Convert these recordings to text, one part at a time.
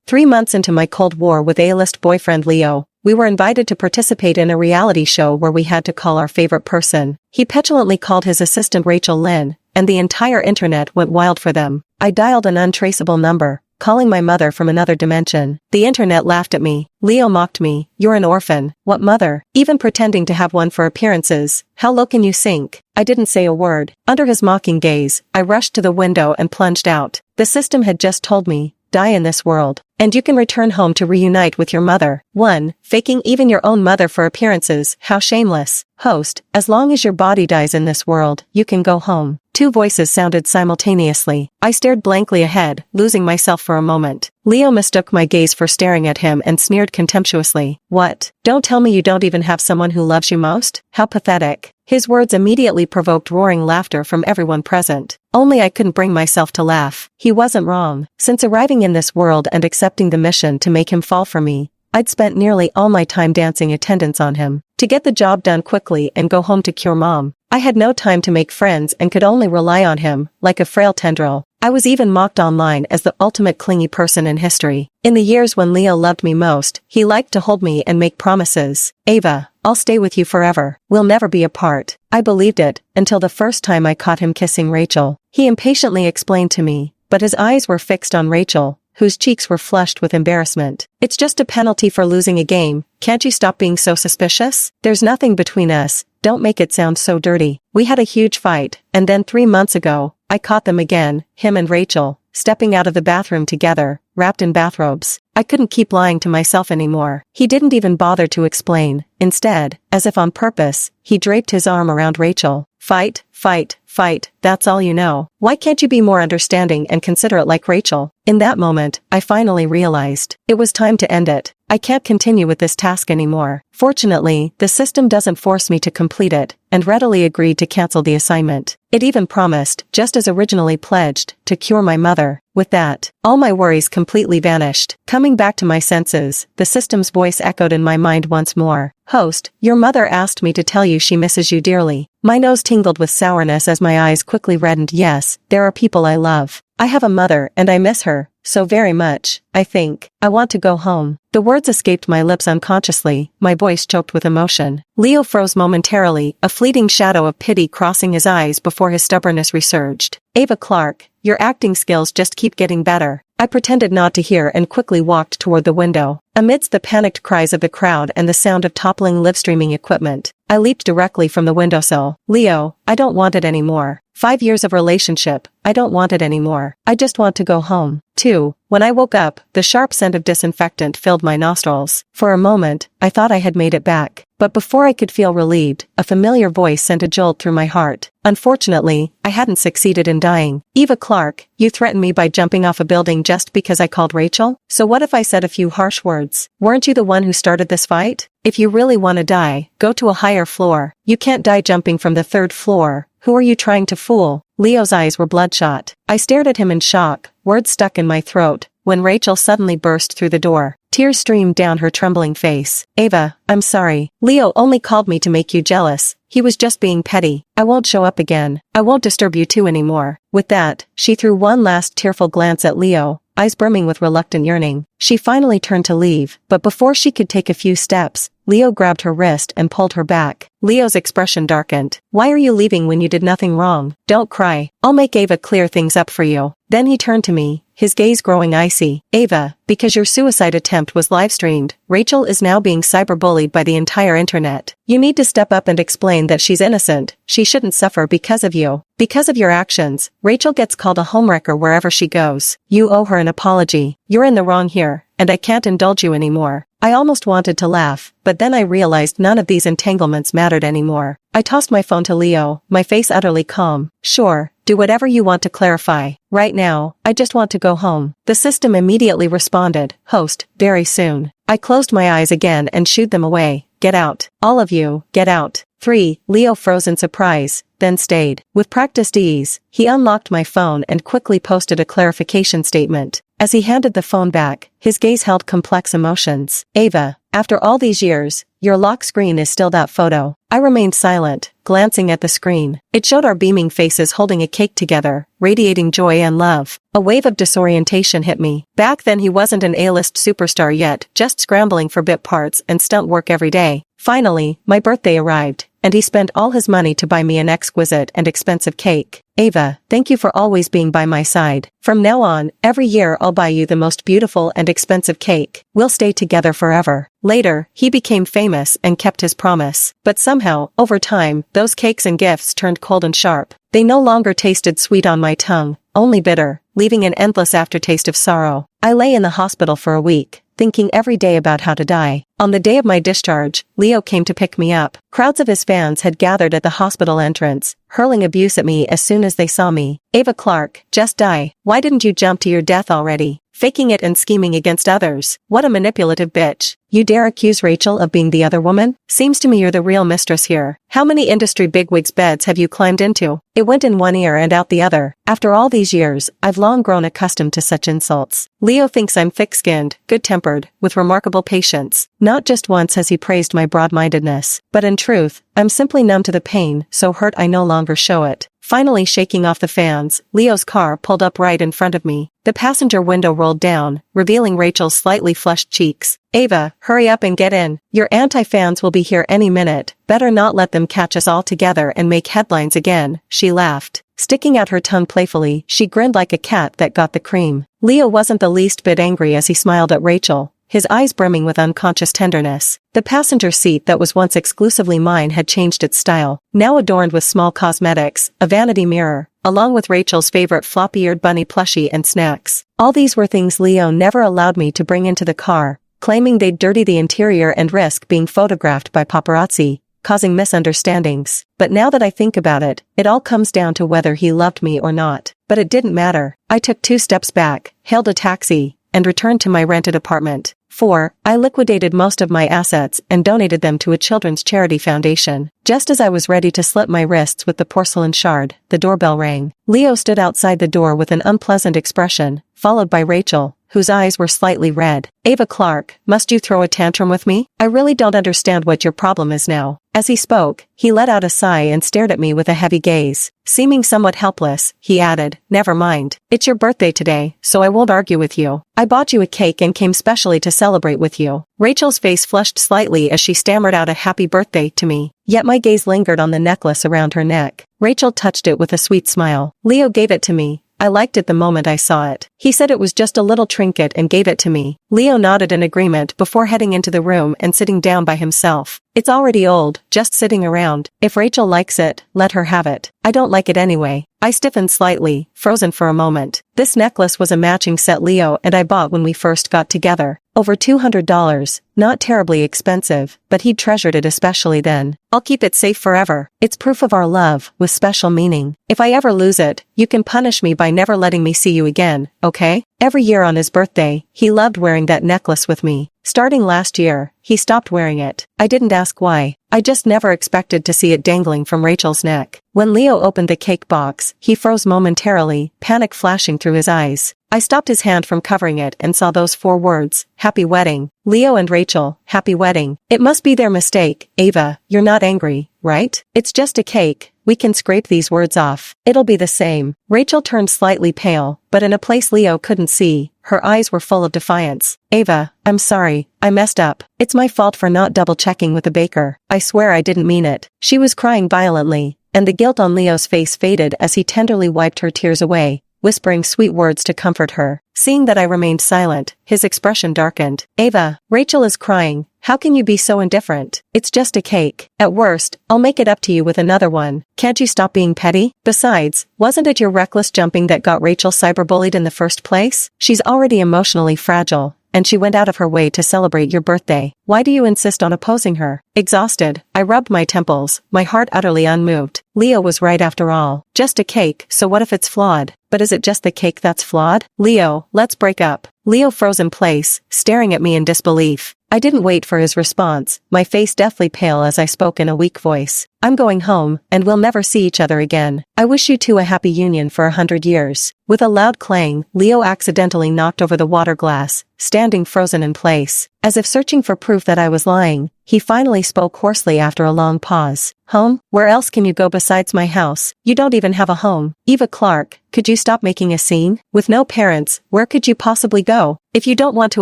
3 months into my Cold War with A-list boyfriend Leo, we were invited to participate in a reality show where we had to call our favorite person. He petulantly called his assistant Rachel Lynn, and the entire internet went wild for them. I dialed an untraceable number, calling my mother from another dimension. The internet laughed at me. Leo mocked me. "You're an orphan." "What mother?" "Even pretending to have one for appearances. How low can you sink?" I didn't say a word. Under his mocking gaze, I rushed to the window and plunged out. The system had just told me, die in this world, and you can return home to reunite with your mother. 1. Faking even your own mother for appearances. How shameless. Host, as long as your body dies in this world, you can go home. Two voices sounded simultaneously. I stared blankly ahead, losing myself for a moment. Leo mistook my gaze for staring at him and sneered contemptuously. "What? Don't tell me you don't even have someone who loves you most? How pathetic." His words immediately provoked roaring laughter from everyone present. Only I couldn't bring myself to laugh. He wasn't wrong. Since arriving in this world and accepting the mission to make him fall for me, I'd spent nearly all my time dancing attendance on him. To get the job done quickly and go home to cure mom, I had no time to make friends and could only rely on him, like a frail tendril. I was even mocked online as the ultimate clingy person in history. In the years when Leo loved me most, he liked to hold me and make promises. "Ava, I'll stay with you forever. We'll never be apart." I believed it, until the first time I caught him kissing Rachel. He impatiently explained to me, but his eyes were fixed on Rachel, whose cheeks were flushed with embarrassment. "It's just a penalty for losing a game. Can't you stop being so suspicious? There's nothing between us. Don't make it sound so dirty. We had a huge fight, and then 3 months ago, I caught them again, him and Rachel, stepping out of the bathroom together, wrapped in bathrobes." I couldn't keep lying to myself anymore. He didn't even bother to explain. Instead, as if on purpose, he draped his arm around Rachel. "Fight, fight, fight, that's all you know. Why can't you be more understanding and considerate like Rachel?" In that moment, I finally realized it was time to end it. I can't continue with this task anymore. Fortunately, the system doesn't force me to complete it, and readily agreed to cancel the assignment. It even promised, just as originally pledged, to cure my mother. With that, all my worries completely vanished. Coming back to my senses, the system's voice echoed in my mind once more. "Host, your mother asked me to tell you she misses you dearly." My nose tingled with sourness as my eyes quickly reddened. Yes, there are people I love. I have a mother and I miss her, so very much. I think I want to go home. The words escaped my lips unconsciously, my voice choked with emotion. Leo froze momentarily, a fleeting shadow of pity crossing his eyes before his stubbornness resurged. "Ava Clark, your acting skills just keep getting better." I pretended not to hear and quickly walked toward the window. Amidst the panicked cries of the crowd and the sound of toppling live-streaming equipment, I leaped directly from the windowsill. "Leo, I don't want it anymore. 5 years of relationship, I don't want it anymore. I just want to go home." 2. When I woke up, the sharp scent of disinfectant filled my nostrils. For a moment, I thought I had made it back. But before I could feel relieved, a familiar voice sent a jolt through my heart. Unfortunately, I hadn't succeeded in dying. "Eva Clark, you threatened me by jumping off a building just because I called Rachel? So what if I said a few harsh words? Weren't you the one who started this fight? If you really want to die, go to a higher floor. You can't die jumping from the 3rd floor. Who are you trying to fool?" Leo's eyes were bloodshot. I stared at him in shock, words stuck in my throat, when Rachel suddenly burst through the door. Tears streamed down her trembling face. "Ava, I'm sorry. Leo only called me to make you jealous. He was just being petty. I won't show up again. I won't disturb you two anymore." With that, she threw one last tearful glance at Leo, eyes brimming with reluctant yearning. She finally turned to leave, but before she could take a few steps, Leo grabbed her wrist and pulled her back. Leo's expression darkened. "Why are you leaving when you did nothing wrong? Don't cry. I'll make Ava clear things up for you." Then he turned to me, his gaze growing icy. "Ava, because your suicide attempt was live-streamed, Rachel is now being cyberbullied by the entire internet. You need to step up and explain that she's innocent. She shouldn't suffer because of you. Because of your actions, Rachel gets called a homewrecker wherever she goes. You owe her an apology. You're in the wrong here, and I can't indulge you anymore." I almost wanted to laugh, but then I realized none of these entanglements mattered anymore. I tossed my phone to Leo, my face utterly calm. "Sure, do whatever you want to clarify. Right now, I just want to go home." The system immediately responded, "Host, very soon." I closed my eyes again and shooed them away. "Get out. All of you, get out." 3. Leo froze in surprise, then stayed. With practiced ease, he unlocked my phone and quickly posted a clarification statement. As he handed the phone back, his gaze held complex emotions. "Ava, after all these years, your lock screen is still that photo. I remained silent, glancing at the screen. It showed our beaming faces holding a cake together, radiating joy and love. A wave of disorientation hit me. Back then he wasn't an A-list superstar yet, just scrambling for bit parts and stunt work every day. Finally, my birthday arrived, and he spent all his money to buy me an exquisite and expensive cake. Ava, thank you for always being by my side. From now on, every year I'll buy you the most beautiful and expensive cake. We'll stay together forever. Later, he became famous and kept his promise. But somehow, over time, those cakes and gifts turned cold and sharp. They no longer tasted sweet on my tongue, only bitter, leaving an endless aftertaste of sorrow. I lay in the hospital for a week, thinking every day about how to die. On the day of my discharge, Leo came to pick me up. Crowds of his fans had gathered at the hospital entrance, hurling abuse at me as soon as they saw me. Ava Clark, just die. Why didn't you jump to your death already? Faking it and scheming against others. What a manipulative bitch. You dare accuse Rachel of being the other woman? Seems to me you're the real mistress here. How many industry bigwigs' beds have you climbed into? It went in one ear and out the other. After all these years, I've long grown accustomed to such insults. Leo thinks I'm thick-skinned, good-tempered, with remarkable patience. Not just once has he praised my broad-mindedness, but in truth, I'm simply numb to the pain, so hurt I no longer show it. Finally shaking off the fans, Leo's car pulled up right in front of me. The passenger window rolled down, revealing Rachel's slightly flushed cheeks. Ava, hurry up and get in. Your anti-fans will be here any minute. Better not let them catch us all together and make headlines again, she laughed. Sticking out her tongue playfully, she grinned like a cat that got the cream. Leo wasn't the least bit angry as he smiled at Rachel, his eyes brimming with unconscious tenderness. The passenger seat that was once exclusively mine had changed its style, now adorned with small cosmetics, a vanity mirror, along with Rachel's favorite floppy-eared bunny plushie and snacks. All these were things Leo never allowed me to bring into the car, claiming they'd dirty the interior and risk being photographed by paparazzi, causing misunderstandings. But now that I think about it, it all comes down to whether he loved me or not. But it didn't matter. I took 2 steps back, hailed a taxi, and returned to my rented apartment. 4. I liquidated most of my assets and donated them to a children's charity foundation. Just as I was ready to slip my wrists with the porcelain shard, the doorbell rang. Leo stood outside the door with an unpleasant expression, followed by Rachel, whose eyes were slightly red. Ava Clark, must you throw a tantrum with me? I really don't understand what your problem is now. As he spoke, he let out a sigh and stared at me with a heavy gaze. Seeming somewhat helpless, he added, never mind. It's your birthday today, so I won't argue with you. I bought you a cake and came specially to celebrate with you. Rachel's face flushed slightly as she stammered out a happy birthday to me. Yet my gaze lingered on the necklace around her neck. Rachel touched it with a sweet smile. Leo gave it to me. I liked it the moment I saw it. He said it was just a little trinket and gave it to me. Leo nodded in agreement before heading into the room and sitting down by himself. It's already old, just sitting around. If Rachel likes it, let her have it. I don't like it anyway. I stiffened slightly, frozen for a moment. This necklace was a matching set Leo and I bought when we first got together. Over $200, not terribly expensive, but he'd treasured it especially then. I'll keep it safe forever. It's proof of our love, with special meaning. If I ever lose it, you can punish me by never letting me see you again, okay? Every year on his birthday, he loved wearing that necklace with me. Starting last year, he stopped wearing it. I didn't ask why. I just never expected to see it dangling from Rachel's neck. When Leo opened the cake box, he froze momentarily, panic flashing through his eyes. I stopped his hand from covering it and saw those 4 words, Happy Wedding. Leo and Rachel, Happy Wedding. It must be their mistake. Ava, you're not angry, right? It's just a cake. We can scrape these words off. It'll be the same. Rachel turned slightly pale, but in a place Leo couldn't see. Her eyes were full of defiance. Ava, I'm sorry. I messed up. It's my fault for not double-checking with the baker. I swear I didn't mean it. She was crying violently, and the guilt on Leo's face faded as he tenderly wiped her tears away, whispering sweet words to comfort her. Seeing that I remained silent, his expression darkened. Ava, Rachel is crying. How can you be so indifferent? It's just a cake. At worst, I'll make it up to you with another one. Can't you stop being petty? Besides, wasn't it your reckless jumping that got Rachel cyberbullied in the first place? She's already emotionally fragile, and she went out of her way to celebrate your birthday. Why do you insist on opposing her? Exhausted, I rubbed my temples, my heart utterly unmoved. Leo was right after all. Just a cake, so what if it's flawed? But is it just the cake that's flawed? Leo, let's break up. Leo froze in place, staring at me in disbelief. I didn't wait for his response, my face deathly pale as I spoke in a weak voice. I'm going home, and we'll never see each other again. I wish you two a happy union for 100 years. With a loud clang, Leo accidentally knocked over the water glass, standing frozen in place. As if searching for proof that I was lying, he finally spoke hoarsely after a long pause. Home? Where else can you go besides my house? You don't even have a home. Eva Clark, could you stop making a scene? With no parents, where could you possibly go? If you don't want to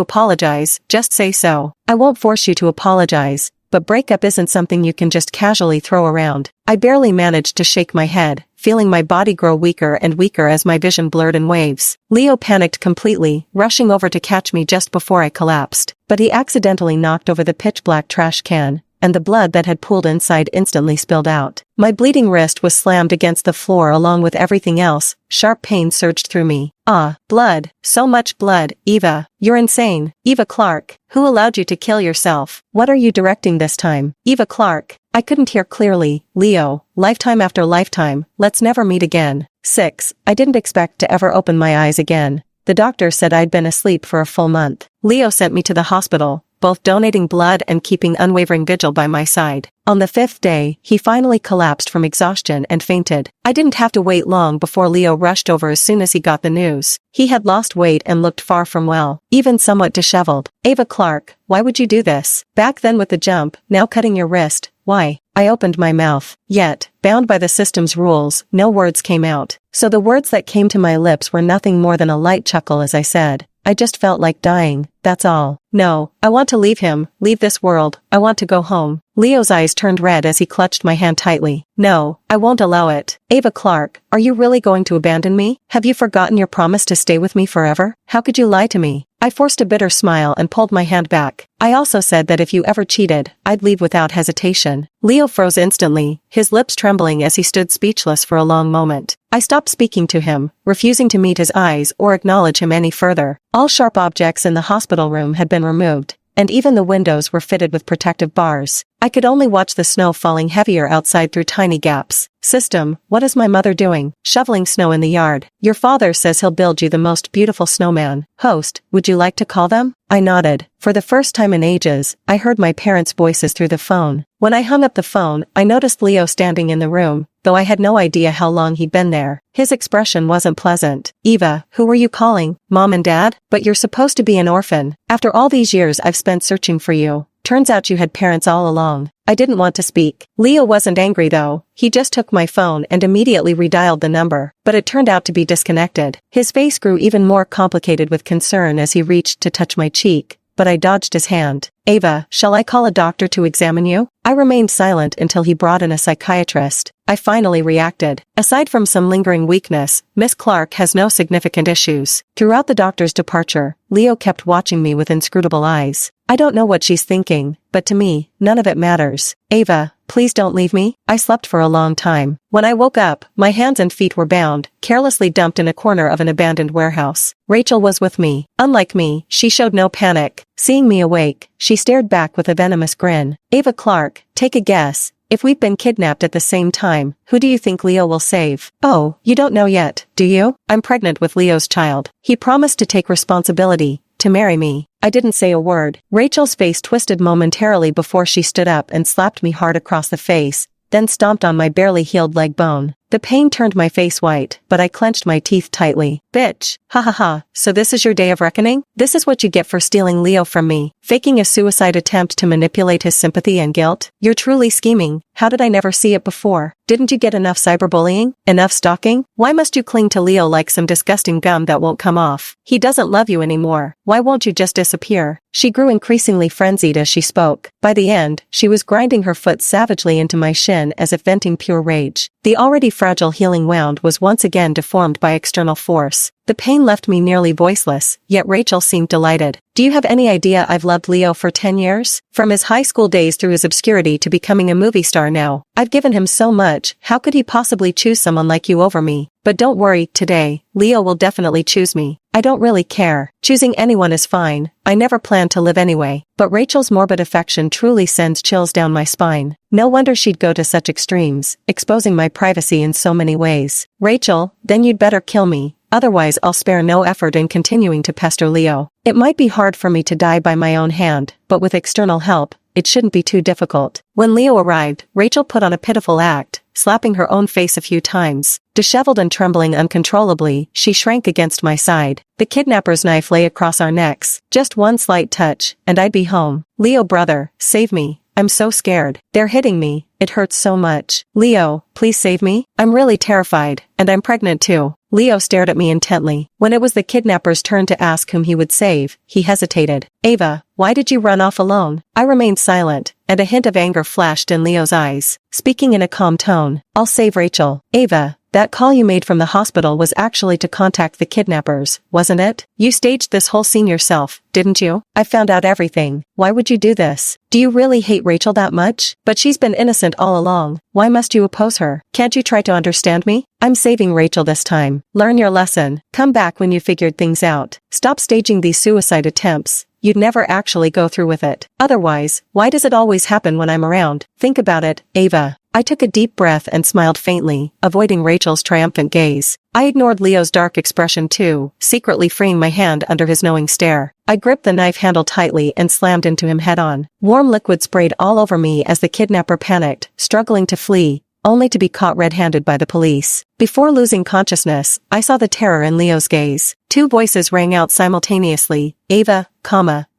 apologize, just say so. I won't force you to apologize, but breakup isn't something you can just casually throw around. I barely managed to shake my head, feeling my body grow weaker and weaker as my vision blurred in waves. Leo panicked completely, rushing over to catch me just before I collapsed. But he accidentally knocked over the pitch-black trash can, and the blood that had pooled inside instantly spilled out. My bleeding wrist was slammed against the floor along with everything else. Sharp pain surged through me. Ah, blood. So much blood. Eva, you're insane. Eva Clark, who allowed you to kill yourself? What are you directing this time? Eva Clark. I couldn't hear clearly. Leo, lifetime after lifetime, let's never meet again. 6. I didn't expect to ever open my eyes again. The doctor said I'd been asleep for a full month. Leo sent me to the hospital, both donating blood and keeping unwavering vigil by my side. On the 5th day, he finally collapsed from exhaustion and fainted. I didn't have to wait long before Leo rushed over as soon as he got the news. He had lost weight and looked far from well, even somewhat disheveled. Eva Clark, why would you do this? Back then with the jump, now cutting your wrist. Why? I opened my mouth. Yet, bound by the system's rules, no words came out. So the words that came to my lips were nothing more than a light chuckle as I said, I just felt like dying, that's all. No, I want to leave him, leave this world, I want to go home. Leo's eyes turned red as he clutched my hand tightly. No, I won't allow it. Eva Clark, are you really going to abandon me? Have you forgotten your promise to stay with me forever? How could you lie to me? I forced a bitter smile and pulled my hand back. I also said that if you ever cheated, I'd leave without hesitation. Leo froze instantly, his lips trembling as he stood speechless for a long moment. I stopped speaking to him, refusing to meet his eyes or acknowledge him any further. All sharp objects in the hospital room had been removed, and even the windows were fitted with protective bars. I could only watch the snow falling heavier outside through tiny gaps. System, what is my mother doing? Shoveling snow in the yard. Your father says he'll build you the most beautiful snowman. Host, would you like to call them? I nodded. For the first time in ages, I heard my parents' voices through the phone. When I hung up the phone, I noticed Leo standing in the room, though I had no idea how long he'd been there. His expression wasn't pleasant. Eva, who were you calling? Mom and Dad? But you're supposed to be an orphan. After all these years I've spent searching for you. Turns out you had parents all along. I didn't want to speak. Leo wasn't angry though. He just took my phone and immediately redialed the number, but it turned out to be disconnected. His face grew even more complicated with concern as he reached to touch my cheek, but I dodged his hand. Ava, shall I call a doctor to examine you? I remained silent until he brought in a psychiatrist. I finally reacted. Aside from some lingering weakness, Miss Clark has no significant issues. Throughout the doctor's departure, Leo kept watching me with inscrutable eyes. I don't know what she's thinking, but to me, none of it matters. Ava, please don't leave me. I slept for a long time. When I woke up, my hands and feet were bound, carelessly dumped in a corner of an abandoned warehouse. Rachel was with me. Unlike me, she showed no panic. Seeing me awake, she stared back with a venomous grin. Ava Clark, take a guess. If we've been kidnapped at the same time, who do you think Leo will save? Oh, you don't know yet, do you? I'm pregnant with Leo's child. He promised to take responsibility, to marry me. I didn't say a word. Rachel's face twisted momentarily before she stood up and slapped me hard across the face, then stomped on my barely healed leg bone. The pain turned my face white, but I clenched my teeth tightly. Bitch. Ha ha ha. So this is your day of reckoning? This is what you get for stealing Leo from me. Faking a suicide attempt to manipulate his sympathy and guilt? You're truly scheming. How did I never see it before? Didn't you get enough cyberbullying? Enough stalking? Why must you cling to Leo like some disgusting gum that won't come off? He doesn't love you anymore. Why won't you just disappear? She grew increasingly frenzied as she spoke. By the end, she was grinding her foot savagely into my shin as if venting pure rage. The already fragile healing wound was once again deformed by external force. The pain left me nearly voiceless, yet Rachel seemed delighted. Do you have any idea I've loved Leo for 10 years? From his high school days through his obscurity to becoming a movie star now. I've given him so much, how could he possibly choose someone like you over me? But don't worry, today, Leo will definitely choose me. I don't really care. Choosing anyone is fine. I never planned to live anyway. But Rachel's morbid affection truly sends chills down my spine. No wonder she'd go to such extremes, exposing my privacy in so many ways. Rachel, then you'd better kill me. Otherwise I'll spare no effort in continuing to pester Leo. It might be hard for me to die by my own hand, but with external help, it shouldn't be too difficult. When Leo arrived, Rachel put on a pitiful act, slapping her own face a few times. Disheveled and trembling uncontrollably, she shrank against my side. The kidnapper's knife lay across our necks. Just one slight touch, and I'd be home. Leo, brother, save me. I'm so scared. They're hitting me. It hurts so much. Leo, please save me. I'm really terrified, and I'm pregnant too. Leo stared at me intently. When it was the kidnapper's turn to ask whom he would save, he hesitated. Ava, why did you run off alone? I remained silent, and a hint of anger flashed in Leo's eyes. Speaking in a calm tone, I'll save Rachel. Ava, that call you made from the hospital was actually to contact the kidnappers, wasn't it? You staged this whole scene yourself, didn't you? I found out everything. Why would you do this? Do you really hate Rachel that much? But she's been innocent all along. Why must you oppose her? Can't you try to understand me? I'm saving Rachel this time. Learn your lesson. Come back when you figured things out. Stop staging these suicide attempts. You'd never actually go through with it. Otherwise, why does it always happen when I'm around? Think about it, Ava. I took a deep breath and smiled faintly, avoiding Rachel's triumphant gaze. I ignored Leo's dark expression too, secretly freeing my hand under his knowing stare. I gripped the knife handle tightly and slammed into him head-on. Warm liquid sprayed all over me as the kidnapper panicked, struggling to flee, only to be caught red-handed by the police. Before losing consciousness, I saw the terror in Leo's gaze. Two voices rang out simultaneously. Ava,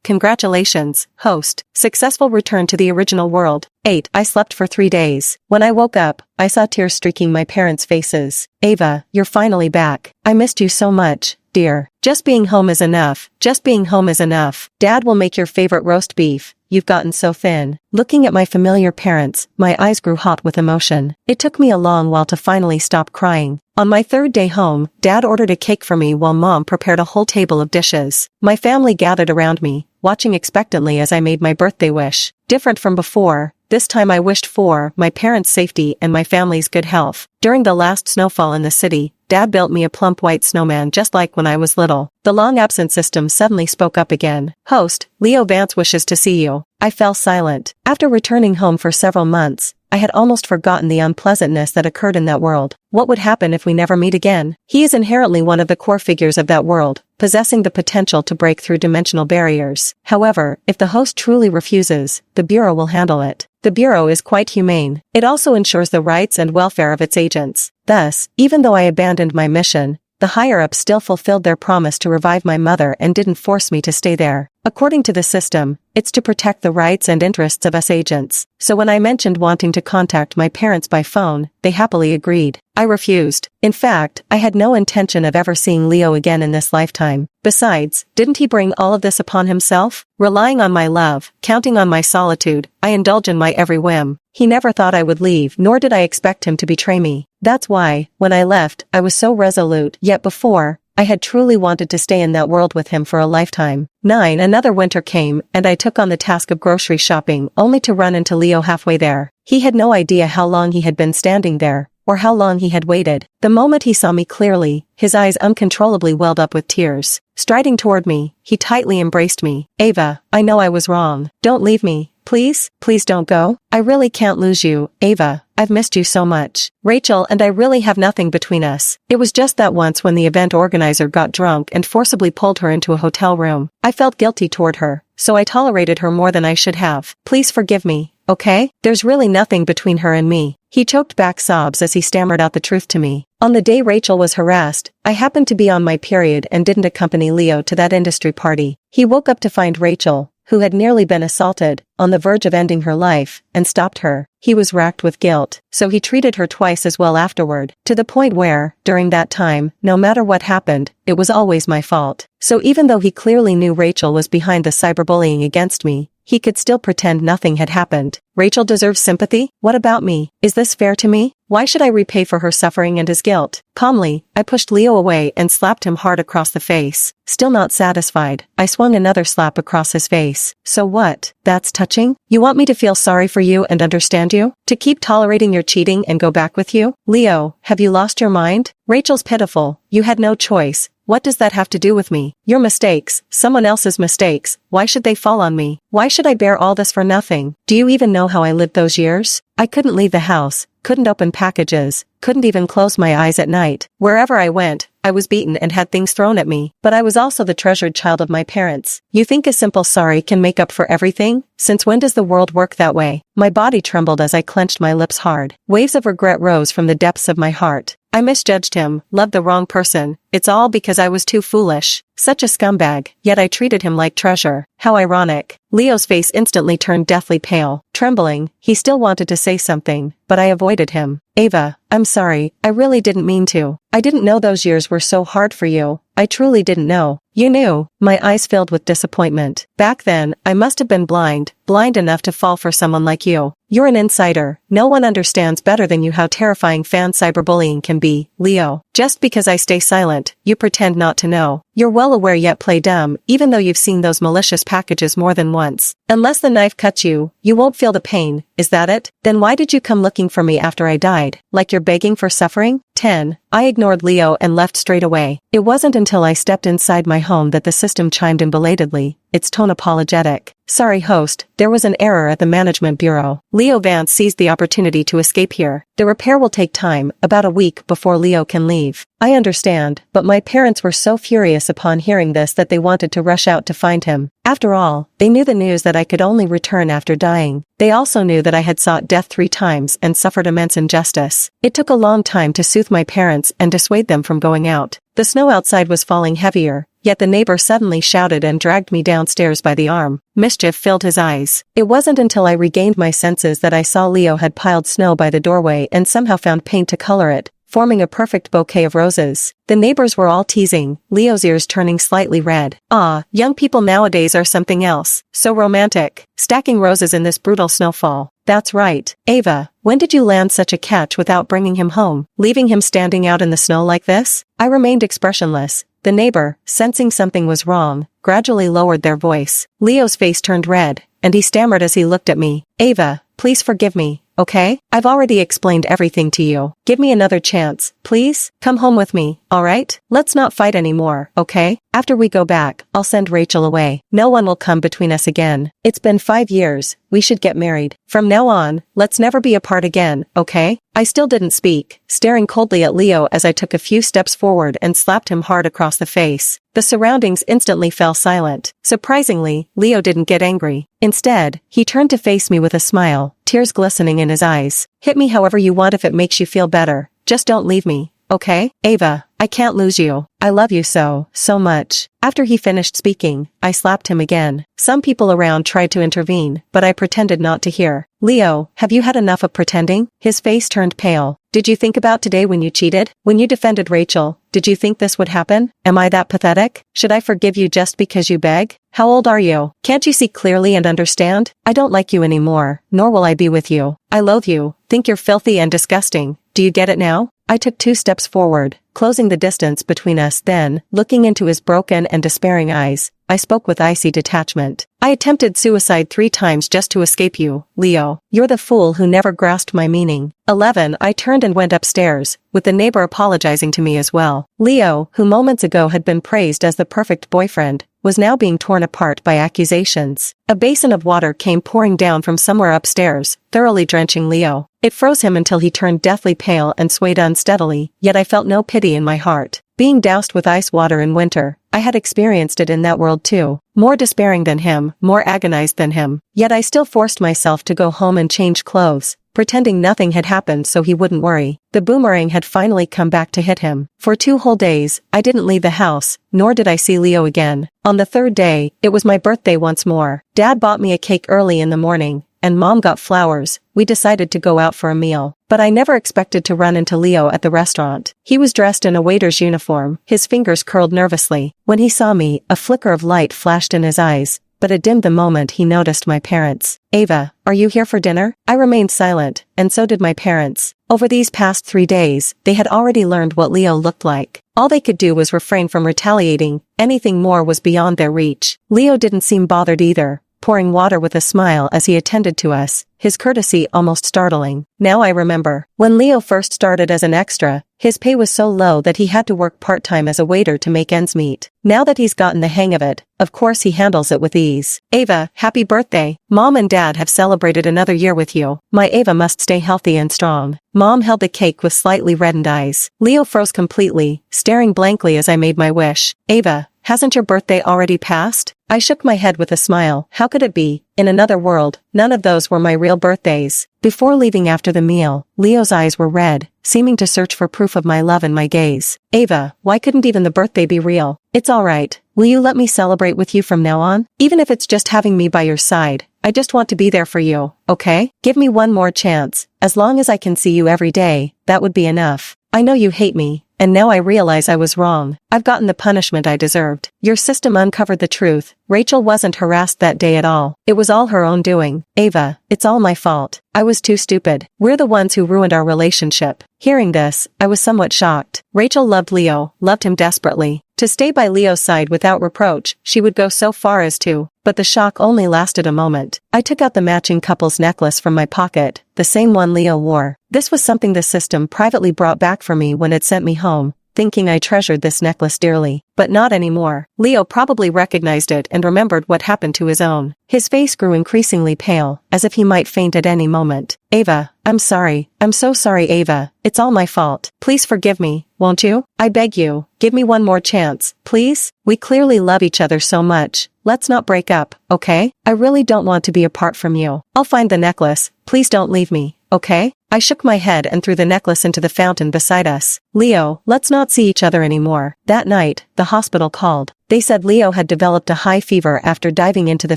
congratulations, host. Successful return to the original world. 8. I slept for 3 days. When I woke up, I saw tears streaking my parents' faces. Ava, you're finally back. I missed you so much, dear. Just being home is enough. Just being home is enough. Dad will make your favorite roast beef. You've gotten so thin. Looking at my familiar parents, my eyes grew hot with emotion. It took me a long while to finally stop crying. On my 3rd day home, Dad ordered a cake for me while Mom prepared a whole table of dishes. My family gathered around me, watching expectantly as I made my birthday wish. Different from before, this time I wished for my parents' safety and my family's good health. During the last snowfall in the city, Dad built me a plump white snowman just like when I was little. The long-absent system suddenly spoke up again. Host, Leo Vance wishes to see you. I fell silent. After returning home for several months, I had almost forgotten the unpleasantness that occurred in that world. What would happen if we never meet again? He is inherently one of the core figures of that world, possessing the potential to break through dimensional barriers. However, if the host truly refuses, the Bureau will handle it. The Bureau is quite humane. It also ensures the rights and welfare of its agents. Thus, even though I abandoned my mission, the higher-ups still fulfilled their promise to revive my mother and didn't force me to stay there. According to the system, it's to protect the rights and interests of us agents. So when I mentioned wanting to contact my parents by phone, they happily agreed. I refused. In fact, I had no intention of ever seeing Leo again in this lifetime. Besides, didn't he bring all of this upon himself? Relying on my love, counting on my solitude, I indulge in my every whim. He never thought I would leave, nor did I expect him to betray me. That's why, when I left, I was so resolute. Yet before, I had truly wanted to stay in that world with him for a lifetime. 9. Another winter came, and I took on the task of grocery shopping, only to run into Leo halfway there. He had no idea how long he had been standing there, or how long he had waited. The moment he saw me clearly, his eyes uncontrollably welled up with tears. Striding toward me, he tightly embraced me. Ava, I know I was wrong. Don't leave me. Please, please don't go. I really can't lose you, Ava. I've missed you so much. Rachel and I really have nothing between us. It was just that once when the event organizer got drunk and forcibly pulled her into a hotel room. I felt guilty toward her, so I tolerated her more than I should have. Please forgive me, okay? There's really nothing between her and me. He choked back sobs as he stammered out the truth to me. On the day Rachel was harassed, I happened to be on my period and didn't accompany Leo to that industry party. He woke up to find Rachel, who had nearly been assaulted, on the verge of ending her life, and stopped her. He was racked with guilt, so he treated her twice as well afterward, to the point where, during that time, no matter what happened, it was always my fault. So even though he clearly knew Rachel was behind the cyberbullying against me, he could still pretend nothing had happened. Rachel deserves sympathy? What about me? Is this fair to me? Why should I repay for her suffering and his guilt? Calmly, I pushed Leo away and slapped him hard across the face. Still not satisfied, I swung another slap across his face. So what? That's touching? You want me to feel sorry for you and understand you? To keep tolerating your cheating and go back with you? Leo, have you lost your mind? Rachel's pitiful. You had no choice. What does that have to do with me? Your mistakes, someone else's mistakes, why should they fall on me? Why should I bear all this for nothing? Do you even know how I lived those years? I couldn't leave the house, couldn't open packages, couldn't even close my eyes at night. Wherever I went, I was beaten and had things thrown at me, but I was also the treasured child of my parents. You think a simple sorry can make up for everything? Since when does the world work that way? My body trembled as I clenched my lips hard. Waves of regret rose from the depths of my heart. I misjudged him, loved the wrong person. It's all because I was too foolish. Such a scumbag, yet I treated him like treasure. How ironic. Leo's face instantly turned deathly pale. Trembling, he still wanted to say something, but I avoided him. Ava, I'm sorry, I really didn't mean to. I didn't know those years were so hard for you. I truly didn't know. You knew. My eyes filled with disappointment. Back then, I must have been blind enough to fall for someone like you. You're an insider. No one understands better than you how terrifying fan cyberbullying can be, Leo. Just because I stay silent, you pretend not to know. You're well aware yet play dumb, even though you've seen those malicious packages more than once. Unless the knife cuts you, you won't feel the pain, is that it? Then why did you come looking for me after I died? Like you're begging for suffering? 10. I ignored Leo and left straight away. It wasn't until I stepped inside my home that the system chimed in belatedly, its tone apologetic. Sorry host, there was an error at the management bureau. Leo Vance seized the opportunity to escape here. The repair will take time, about a week before Leo can leave. I understand, but my parents were so furious upon hearing this that they wanted to rush out to find him. After all, they knew the news that I could only return after dying. They also knew that I had sought death 3 times and suffered immense injustice. It took a long time to soothe my parents and dissuade them from going out. The snow outside was falling heavier, yet the neighbor suddenly shouted and dragged me downstairs by the arm. Mischief filled his eyes. It wasn't until I regained my senses that I saw Leo had piled snow by the doorway and somehow found paint to color it, forming a perfect bouquet of roses. The neighbors were all teasing, Leo's ears turning slightly red. Ah, young people nowadays are something else. So romantic. Stacking roses in this brutal snowfall. That's right. Ava, when did you land such a catch without bringing him home, leaving him standing out in the snow like this? I remained expressionless. The neighbor, sensing something was wrong, gradually lowered their voice. Leo's face turned red, and he stammered as he looked at me. Ava, please forgive me. Okay? I've already explained everything to you. Give me another chance, please? Come home with me, alright? Let's not fight anymore, okay? After we go back, I'll send Rachel away. No one will come between us again. It's been 5 years, we should get married. From now on, let's never be apart again, okay? I still didn't speak, staring coldly at Leo as I took a few steps forward and slapped him hard across the face. The surroundings instantly fell silent. Surprisingly, Leo didn't get angry. Instead, he turned to face me with a smile, tears glistening in his eyes. Hit me however you want if it makes you feel better. Just don't leave me, okay? Ava, I can't lose you. I love you so much. After he finished speaking, I slapped him again. Some people around tried to intervene, but I pretended not to hear. Leo, have you had enough of pretending? His face turned pale. Did you think about today when you cheated? When you defended Rachel, did you think this would happen? Am I that pathetic? Should I forgive you just because you beg? How old are you? Can't you see clearly and understand? I don't like you anymore, nor will I be with you. I loathe you, think you're filthy and disgusting. Do you get it now? I took 2 steps forward, closing the distance between us. Then, looking into his broken and despairing eyes, I spoke with icy detachment. I attempted suicide 3 times just to escape you, Leo. You're the fool who never grasped my meaning. 11. I turned and went upstairs, with the neighbor apologizing to me as well. Leo, who moments ago had been praised as the perfect boyfriend, was now being torn apart by accusations. A basin of water came pouring down from somewhere upstairs, thoroughly drenching Leo. It froze him until he turned deathly pale and swayed unsteadily, yet I felt no pity in my heart. Being doused with ice water in winter, I had experienced it in that world too. More despairing than him, more agonized than him. Yet I still forced myself to go home and change clothes, pretending nothing had happened so he wouldn't worry. The boomerang had finally come back to hit him. For 2 whole days, I didn't leave the house, nor did I see Leo again. On the 3rd day, it was my birthday once more. Dad bought me a cake early in the morning, and Mom got flowers. We decided to go out for a meal. But I never expected to run into Leo at the restaurant. He was dressed in a waiter's uniform, his fingers curled nervously. When he saw me, a flicker of light flashed in his eyes, but it dimmed the moment he noticed my parents. Ava, are you here for dinner? I remained silent, and so did my parents. Over these past 3 days, they had already learned what Leo looked like. All they could do was refrain from retaliating. Anything more was beyond their reach. Leo didn't seem bothered either, pouring water with a smile as he attended to us, his courtesy almost startling. Now I remember. When Leo first started as an extra, his pay was so low that he had to work part-time as a waiter to make ends meet. Now that he's gotten the hang of it, of course he handles it with ease. Ava, happy birthday. Mom and Dad have celebrated another year with you. My Ava must stay healthy and strong. Mom held the cake with slightly reddened eyes. Leo froze completely, staring blankly as I made my wish. Ava, hasn't your birthday already passed? I shook my head with a smile. How could it be? In another world, none of those were my real birthdays. Before leaving after the meal, Leo's eyes were red, seeming to search for proof of my love in my gaze. Ava, why couldn't even the birthday be real? It's alright. Will you let me celebrate with you from now on? Even if it's just having me by your side, I just want to be there for you, okay? Give me one more chance. As long as I can see you every day, that would be enough. I know you hate me, and now I realize I was wrong. I've gotten the punishment I deserved. Your system uncovered the truth. Rachel wasn't harassed that day at all. It was all her own doing. Ava, it's all my fault. I was too stupid. We're the ones who ruined our relationship. Hearing this, I was somewhat shocked. Rachel loved Leo, loved him desperately. To stay by Leo's side without reproach, she would go so far as to, but the shock only lasted a moment. I took out the matching couple's necklace from my pocket, the same one Leo wore. This was something the system privately brought back for me when it sent me home, thinking I treasured this necklace dearly. But not anymore. Leo probably recognized it and remembered what happened to his own. His face grew increasingly pale, as if he might faint at any moment. Ava, I'm sorry. I'm so sorry, Ava. It's all my fault. Please forgive me, won't you? I beg you, give me one more chance, please? We clearly love each other so much. Let's not break up, okay? I really don't want to be apart from you. I'll find the necklace. Please don't leave me, okay? I shook my head and threw the necklace into the fountain beside us. Leo, let's not see each other anymore. That night, the hospital called. They said Leo had developed a high fever after diving into the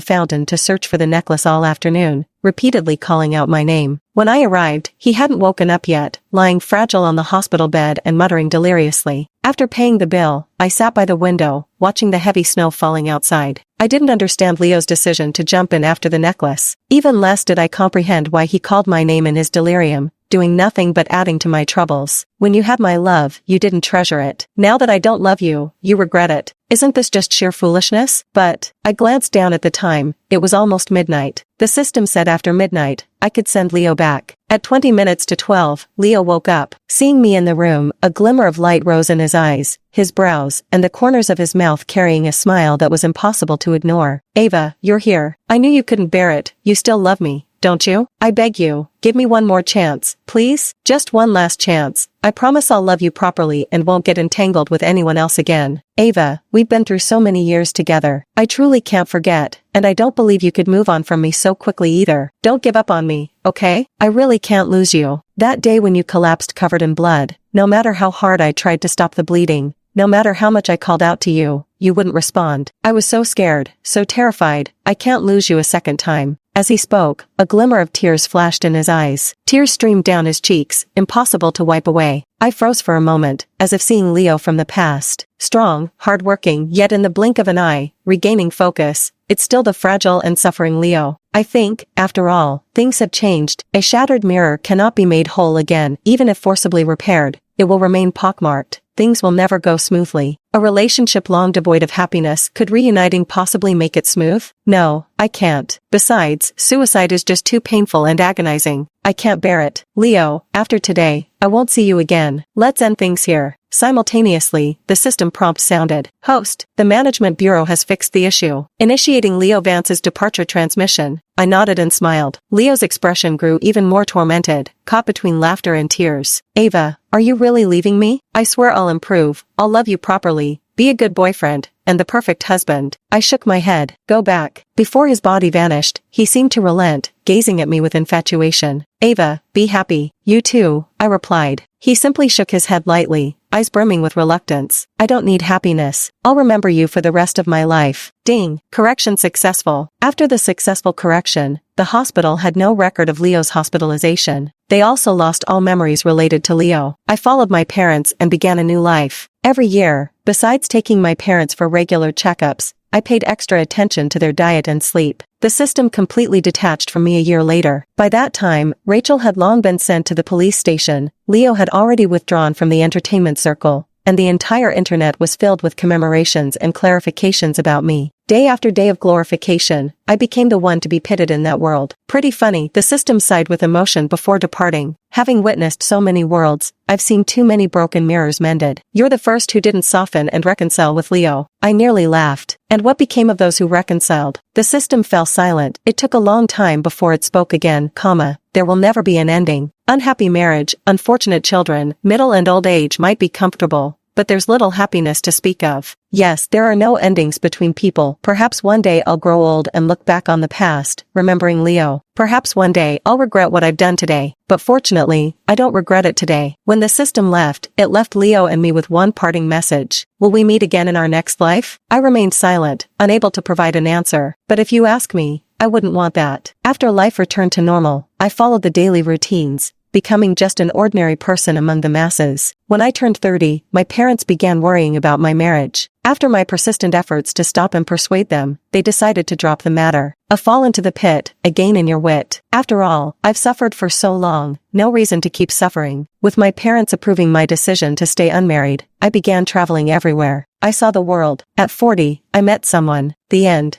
fountain to search for the necklace all afternoon, repeatedly calling out my name. When I arrived, he hadn't woken up yet, lying fragile on the hospital bed and muttering deliriously. After paying the bill, I sat by the window, watching the heavy snow falling outside. I didn't understand Leo's decision to jump in after the necklace. Even less did I comprehend why he called my name in his delirium, doing nothing but adding to my troubles. When you had my love, you didn't treasure it. Now that I don't love you, you regret it. Isn't this just sheer foolishness? But, I glanced down at the time. It was almost midnight. The system said after midnight, I could send Leo back. At 20 minutes to 12, Leo woke up. Seeing me in the room, a glimmer of light rose in his eyes, his brows, and the corners of his mouth carrying a smile that was impossible to ignore. Ava, you're here. I knew you couldn't bear it. You still love me, don't you? I beg you, give me one more chance, please? Just one last chance. I promise I'll love you properly and won't get entangled with anyone else again. Ava, we've been through so many years together. I truly can't forget, and I don't believe you could move on from me so quickly either. Don't give up on me, okay? I really can't lose you. That day when you collapsed covered in blood, no matter how hard I tried to stop the bleeding, no matter how much I called out to you, you wouldn't respond. I was so scared, so terrified. I can't lose you a second time. As he spoke, a glimmer of tears flashed in his eyes. Tears streamed down his cheeks, impossible to wipe away. I froze for a moment, as if seeing Leo from the past. Strong, hard-working, yet in the blink of an eye, regaining focus, it's still the fragile and suffering Leo. I think, after all, things have changed. A shattered mirror cannot be made whole again, even if forcibly repaired. It will remain pockmarked. Things will never go smoothly. A relationship long devoid of happiness, could reuniting possibly make it smooth? No, I can't. Besides, suicide is just too painful and agonizing. I can't bear it. Leo, after today, I won't see you again. Let's end things here. Simultaneously, the system prompt sounded. Host, the management bureau has fixed the issue. Initiating Leo Vance's departure transmission. I nodded and smiled. Leo's expression grew even more tormented, caught between laughter and tears. Ava, are you really leaving me? I swear I'll improve. I'll love you properly, be a good boyfriend, and the perfect husband. I shook my head. Go back. Before his body vanished, he seemed to relent, gazing at me with infatuation. Ava, be happy. You too, I replied. He simply shook his head lightly, eyes brimming with reluctance. I don't need happiness. I'll remember you for the rest of my life. Ding. Correction successful. After the successful correction, the hospital had no record of Leo's hospitalization. They also lost all memories related to Leo. I followed my parents and began a new life. Every year, besides taking my parents for regular checkups, I paid extra attention to their diet and sleep. The system completely detached from me a year later. By that time, Rachel had long been sent to the police station, Leo had already withdrawn from the entertainment circle, and the entire internet was filled with commemorations and clarifications about me. Day after day of glorification, I became the one to be pitted in that world. Pretty funny, the system sighed with emotion before departing. Having witnessed so many worlds, I've seen too many broken mirrors mended. You're the first who didn't soften and reconcile with Leo. I nearly laughed. And what became of those who reconciled? The system fell silent. It took a long time before it spoke again, there will never be an ending. Unhappy marriage, unfortunate children, middle and old age might be comfortable, but there's little happiness to speak of. Yes, there are no endings between people. Perhaps one day I'll grow old and look back on the past, remembering Leo. Perhaps one day I'll regret what I've done today, but fortunately, I don't regret it today. When the system left, it left Leo and me with one parting message. Will we meet again in our next life? I remained silent, unable to provide an answer, but if you ask me, I wouldn't want that. After life returned to normal, I followed the daily routines, becoming just an ordinary person among the masses. When I turned 30, my parents began worrying about my marriage. After my persistent efforts to stop and persuade them, they decided to drop the matter. A fall into the pit, a gain in your wit. After all, I've suffered for so long, no reason to keep suffering. With my parents approving my decision to stay unmarried, I began traveling everywhere. I saw the world. At 40, I met someone. The end.